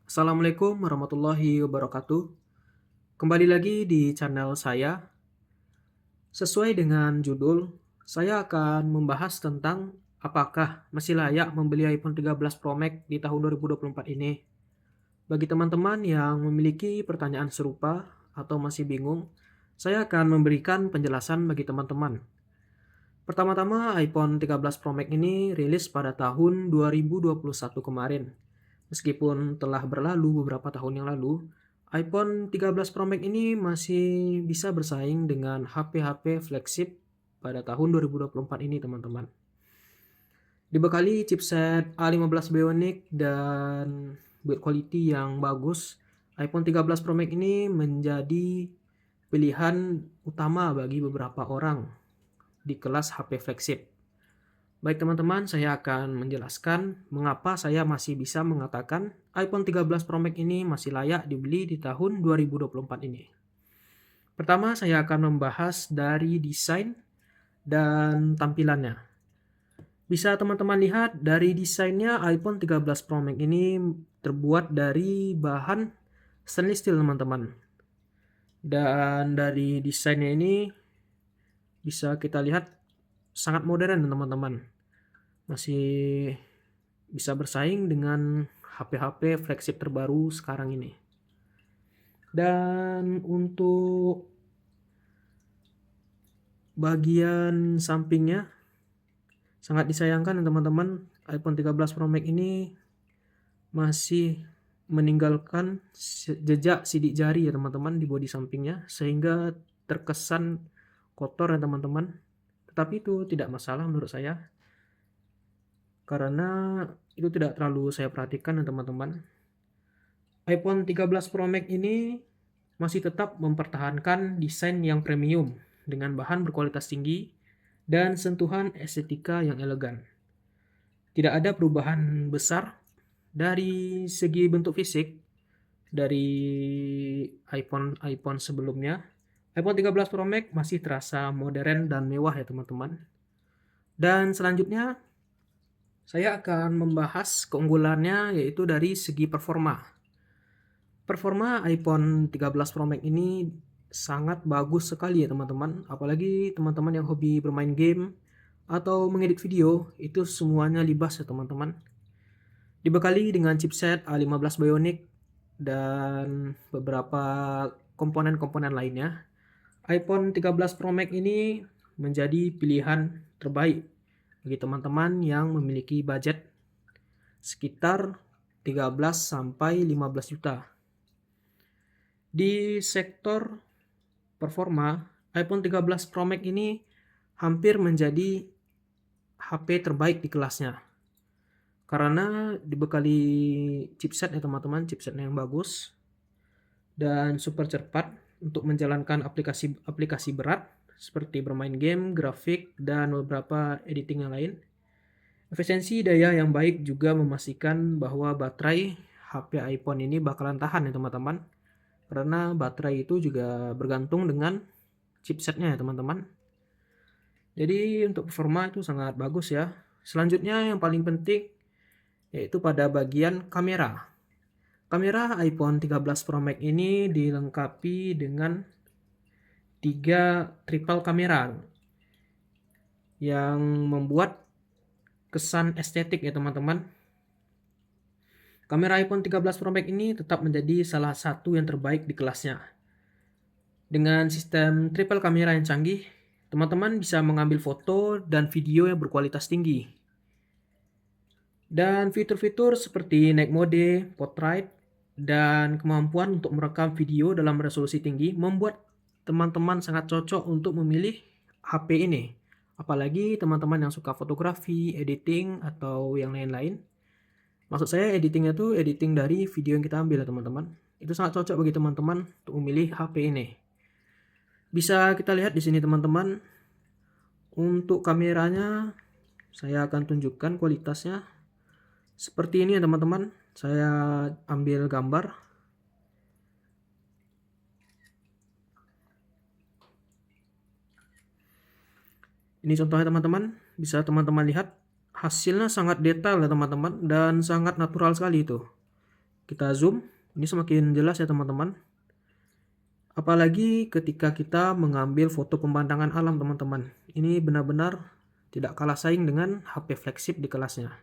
Assalamualaikum warahmatullahi wabarakatuh. Kembali lagi di channel saya. Sesuai dengan judul, saya akan membahas tentang apakah masih layak membeli iPhone 13 Pro Max di tahun 2024 ini. Bagi teman-teman yang memiliki pertanyaan serupa atau masih bingung, saya akan memberikan penjelasan bagi teman-teman. Pertama-tama, iPhone 13 Pro Max ini rilis pada tahun 2021 kemarin. Meskipun telah berlalu beberapa tahun yang lalu, iPhone 13 Pro Max ini masih bisa bersaing dengan HP-HP flagship pada tahun 2024 ini, teman-teman. Dibekali chipset A15 Bionic dan build quality yang bagus, iPhone 13 Pro Max ini menjadi pilihan utama bagi beberapa orang di kelas HP flagship. Baik teman-teman, saya akan menjelaskan mengapa saya masih bisa mengatakan iPhone 13 Pro Max ini masih layak dibeli di tahun 2024 ini. Pertama, saya akan membahas dari desain dan tampilannya. Bisa teman-teman lihat dari desainnya, iPhone 13 Pro Max ini terbuat dari bahan stainless steel, teman-teman. Dan dari desainnya ini bisa kita lihat sangat modern, teman-teman. Masih bisa bersaing dengan HP-HP flagship terbaru sekarang ini. Dan untuk bagian sampingnya, sangat disayangkan teman-teman, iPhone 13 Pro Max ini masih meninggalkan jejak sidik jari ya teman-teman di bodi sampingnya, sehingga terkesan kotor ya teman-teman. Tetapi itu tidak masalah menurut saya, karena itu tidak terlalu saya perhatikan ya teman-teman. iPhone 13 Pro Max ini masih tetap mempertahankan desain yang premium dengan bahan berkualitas tinggi dan sentuhan estetika yang elegan. Tidak ada perubahan besar dari segi bentuk fisik dari iPhone sebelumnya. iPhone 13 Pro Max masih terasa modern dan mewah ya teman-teman. Dan selanjutnya saya akan membahas keunggulannya, yaitu dari segi performa. Performa iPhone 13 Pro Max ini sangat bagus sekali ya teman-teman. Apalagi teman-teman yang hobi bermain game atau mengedit video, itu semuanya libas ya teman-teman. Dibekali dengan chipset A15 Bionic dan beberapa komponen-komponen lainnya, iPhone 13 Pro Max ini menjadi pilihan terbaik bagi teman-teman yang memiliki budget sekitar 13 sampai 15 juta. Di sektor performa, iPhone 13 Pro Max ini hampir menjadi HP terbaik di kelasnya. Karena dibekali chipset ya teman-teman, chipsetnya yang bagus dan super cepat untuk menjalankan aplikasi berat seperti bermain game, grafik, dan beberapa editing yang lain. Efisiensi daya yang baik juga memastikan bahwa baterai HP iPhone ini bakalan tahan ya teman-teman. Karena baterai itu juga bergantung dengan chipsetnya ya teman-teman. Jadi untuk performa itu sangat bagus ya. Selanjutnya yang paling penting yaitu pada bagian kamera. Kamera iPhone 13 Pro Max ini dilengkapi dengan 3 triple kamera yang membuat kesan estetik ya teman-teman. Kamera iPhone 13 Pro Max ini tetap menjadi salah satu yang terbaik di kelasnya. Dengan sistem triple kamera yang canggih, teman-teman bisa mengambil foto dan video yang berkualitas tinggi. Dan fitur-fitur seperti night mode, portrait, dan kemampuan untuk merekam video dalam resolusi tinggi membuat teman-teman sangat cocok untuk memilih HP ini. Apalagi teman-teman yang suka fotografi, editing, atau yang lain-lain. Maksud saya editingnya tuh editing dari video yang kita ambil ya teman-teman. Itu sangat cocok bagi teman-teman untuk memilih HP ini. Bisa kita lihat di sini teman-teman. Untuk kameranya saya akan tunjukkan kualitasnya. Seperti ini ya teman-teman. Saya ambil gambar. Ini contohnya teman-teman. Bisa teman-teman lihat. Hasilnya sangat detail ya teman-teman, dan sangat natural sekali itu. kita zoom, ini semakin jelas ya teman-teman. Apalagi ketika kita mengambil foto pemandangan alam teman-teman. Ini benar-benar tidak kalah saing dengan HP flagship di kelasnya.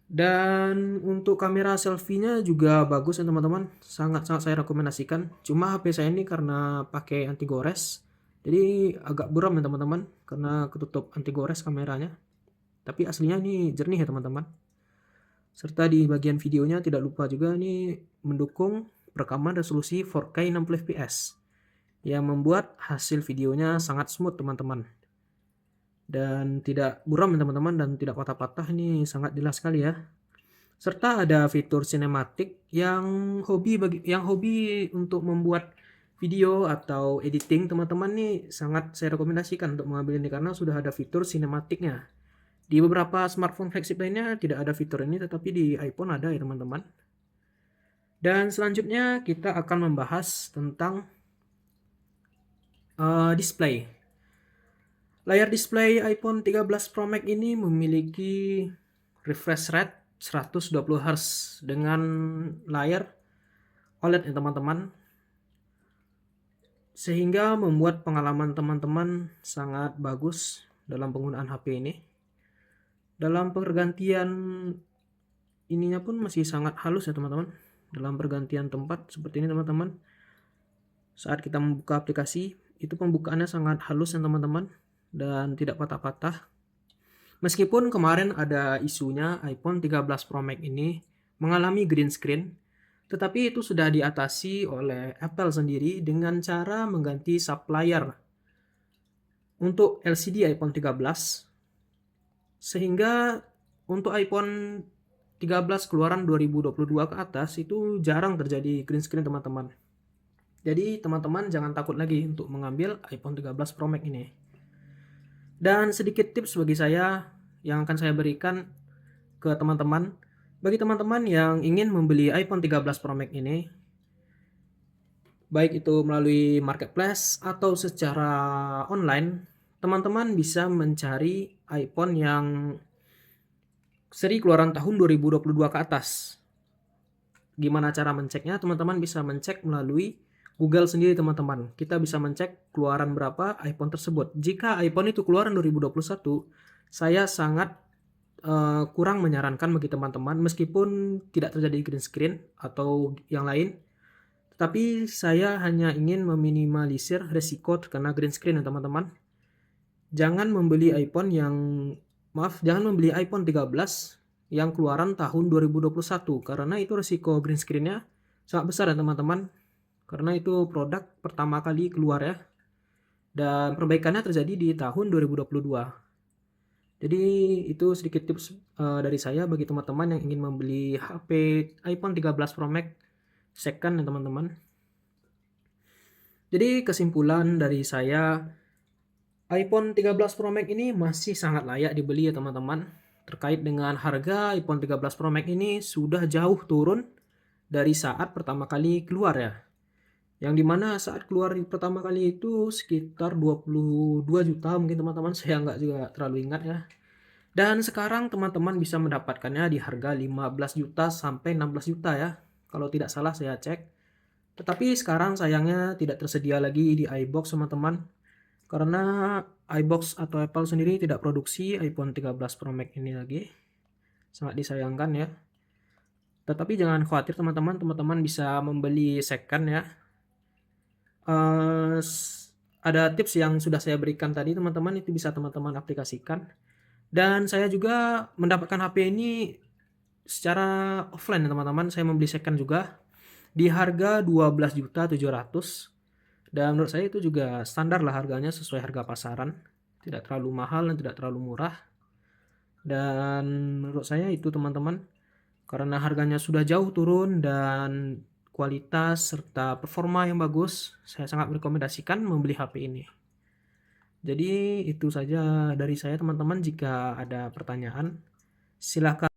Dan untuk kamera selfie-nya juga bagus ya teman-teman. Sangat-sangat saya rekomendasikan. Cuma HP saya ini karena pakai anti gores, jadi agak buram ya teman-teman, karena ketutup anti gores kameranya. Tapi aslinya ini jernih ya teman-teman. Serta di bagian videonya tidak lupa juga ini mendukung rekaman resolusi 4K 60 fps yang membuat hasil videonya sangat smooth teman-teman. Dan tidak buram ya teman-teman, dan tidak patah-patah, ini sangat jelas sekali ya. Serta ada fitur sinematik yang hobi untuk membuat video atau editing teman-teman nih, sangat saya rekomendasikan untuk mengambil ini karena sudah ada fitur sinematiknya. Di beberapa smartphone flagship lainnya tidak ada fitur ini, tetapi di iPhone ada ya teman-teman. Dan selanjutnya kita akan membahas tentang display. Layar display iPhone 13 Pro Max ini memiliki refresh rate 120 Hz dengan layar OLED ya teman-teman, sehingga membuat pengalaman teman-teman sangat bagus dalam penggunaan HP ini. Dalam pergantian ininya pun masih sangat halus ya teman-teman. Dalam pergantian tempat seperti ini teman-teman, saat kita membuka aplikasi itu pembukaannya sangat halus ya teman-teman, dan tidak patah-patah. Meskipun kemarin ada isunya iPhone 13 Pro Max ini mengalami green screen, tetapi itu sudah diatasi oleh Apple sendiri dengan cara mengganti sublayar untuk LCD iPhone 13, sehingga untuk iPhone 13 keluaran 2022 ke atas itu jarang terjadi green screen teman-teman. Jadi teman-teman jangan takut lagi untuk mengambil iPhone 13 Pro Max ini. Dan sedikit tips bagi saya yang akan saya berikan ke teman-teman. Bagi teman-teman yang ingin membeli iPhone 13 Pro Max ini, baik itu melalui marketplace atau secara online, teman-teman bisa mencari iPhone yang seri keluaran tahun 2022 ke atas. Gimana cara menceknya? Teman-teman bisa mencek melalui Google sendiri teman-teman. Kita bisa mencek keluaran berapa iPhone tersebut. Jika iPhone itu keluaran 2021, saya sangat kurang menyarankan bagi teman-teman, meskipun tidak terjadi green screen atau yang lain, tetapi saya hanya ingin meminimalisir resiko terkena green screen ya teman-teman. Jangan membeli iPhone 13 yang keluaran tahun 2021, karena itu resiko green screen-nya sangat besar ya teman-teman, karena itu produk pertama kali keluar ya, dan perbaikannya terjadi di tahun 2022. Jadi itu sedikit tips dari saya bagi teman-teman yang ingin membeli HP iPhone 13 Pro Max second ya teman-teman. Jadi kesimpulan dari saya, iPhone 13 Pro Max ini masih sangat layak dibeli ya teman-teman. Terkait dengan harga, iPhone 13 Pro Max ini sudah jauh turun dari saat pertama kali keluar ya. Yang dimana saat keluar pertama kali itu sekitar 22 juta mungkin teman-teman, saya nggak juga terlalu ingat ya. Dan sekarang teman-teman bisa mendapatkannya di harga 15 juta sampai 16 juta ya, kalau tidak salah saya cek. Tetapi sekarang sayangnya tidak tersedia lagi di iBox teman-teman, karena iBox atau Apple sendiri tidak produksi iPhone 13 Pro Max ini lagi. Sangat disayangkan ya. Tetapi jangan khawatir teman-teman, teman-teman bisa membeli second ya. Ada tips yang sudah saya berikan tadi teman-teman, itu bisa teman-teman aplikasikan. Dan saya juga mendapatkan HP ini secara offline ya teman-teman. Saya membeli second juga di harga 12.700.000, dan menurut saya itu juga standar lah harganya, sesuai harga pasaran, tidak terlalu mahal dan tidak terlalu murah. Dan menurut saya itu teman-teman, karena harganya sudah jauh turun dan kualitas serta performa yang bagus, saya sangat merekomendasikan membeli HP ini. Jadi itu saja dari saya teman-teman. Jika ada pertanyaan, silakan